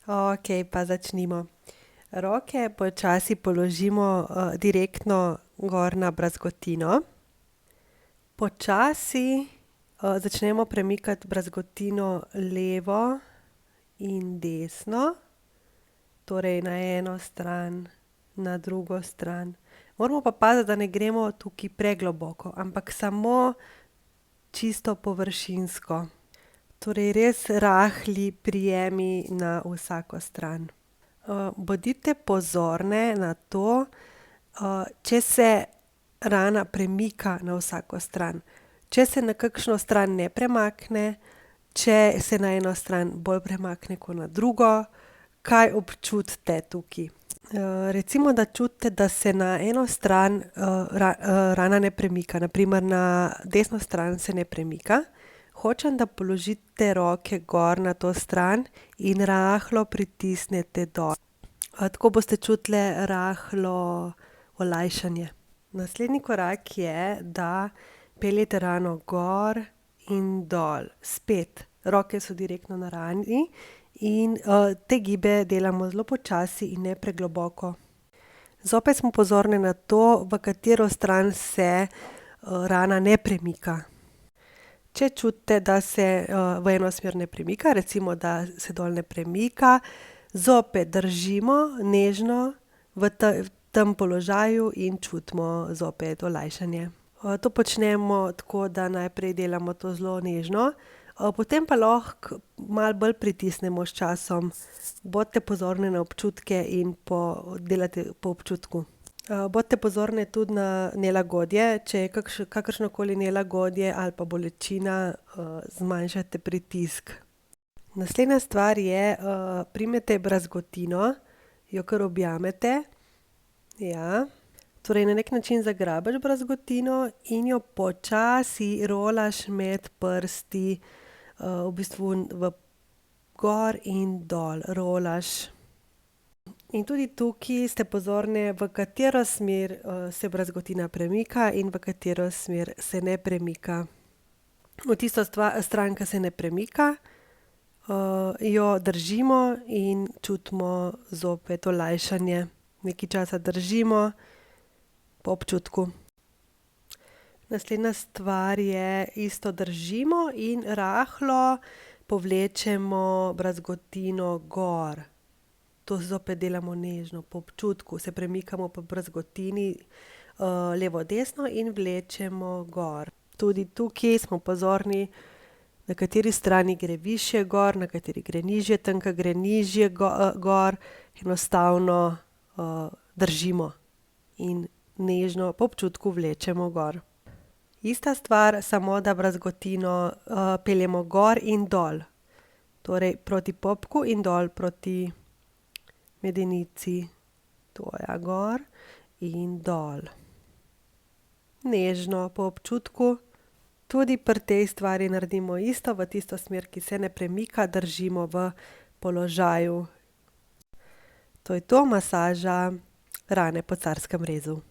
Okej, pa začnimo. Roke počasi položimo, direktno gor na brazgotino. Počasi, začnemo premikati brazgotino levo in desno. Torej na eno stran, na drugo stran. Moramo pa paziti, da ne gremo tukaj pregloboko, ampak samo čisto površinsko. Torej res rahli prijemi na vsako stran. Bodite pozorne na to, če se rana premika na vsako stran. Če se na kakšno stran ne premakne, če se na eno stran bolj premakne kot na drugo, kaj občutite tukaj? Recimo, da čutite, da se na eno stran, rana ne premika, na primer na desno stran se ne premika. Hočem, da položite roke gor na to stran in rahlo pritisnete dol. Tako boste čutili rahlo olajšanje. Naslednji korak je, da peljete rano gor in dol. Spet, roke so direktno na rani in, te gibe delamo zelo počasi in ne pregloboko. Zopet smo pozorni na to, v katero stran se, rana ne premika. Če čutite, da se, v eno smer ne premika, recimo, da se dol ne premika, zopet držimo nežno v tem položaju in čutimo zopet olajšanje. To počnemo tako, da najprej delamo to zelo nežno, potem pa lahko malo bolj pritisnemo s časom. Bodite pozorni na občutke in delajte po občutku. Bodite pozorni tudi na nelagodje, če je kakršnokoli nelagodje ali pa bolečina, zmanjšajte pritisk. Naslednja stvar je, primete brazgotino, jo kar objamete. Ja. Torej na neki način zagrabiš brazgotino in jo počasi rolaš med prsti, v bistvu gor in dol rolaš. In tudi tukaj ste pozorni, v katero smer, se brazgotina premika in v katero smer se ne premika. V tisto stran, ke se ne premika, jo držimo in čutimo zopet olajšanje. Nekaj časa držimo po občutku. Naslednja stvar je, isto držimo in rahlo povlečemo brazgotino gor. To zopet delamo nežno, po občutku, se premikamo po brazgotini, levo, desno in vlečemo gor. Tudi tukaj smo pozorni, na kateri strani gre višje gor, na kateri gre nižje. Tam, ke gre nižje gor, enostavno, držimo in nežno po občutku vlečemo gor. Ista stvar, samo da brazgotino, peljemo gor in dol. Torej proti popku in dol proti medenici. To, ja, gor in dol. Nežno, po občutku. Tudi pri tej stvari naredimo isto, v tisto smer, ki se ne premika, držimo v položaju. To je to, masaža rane po carskem rezu.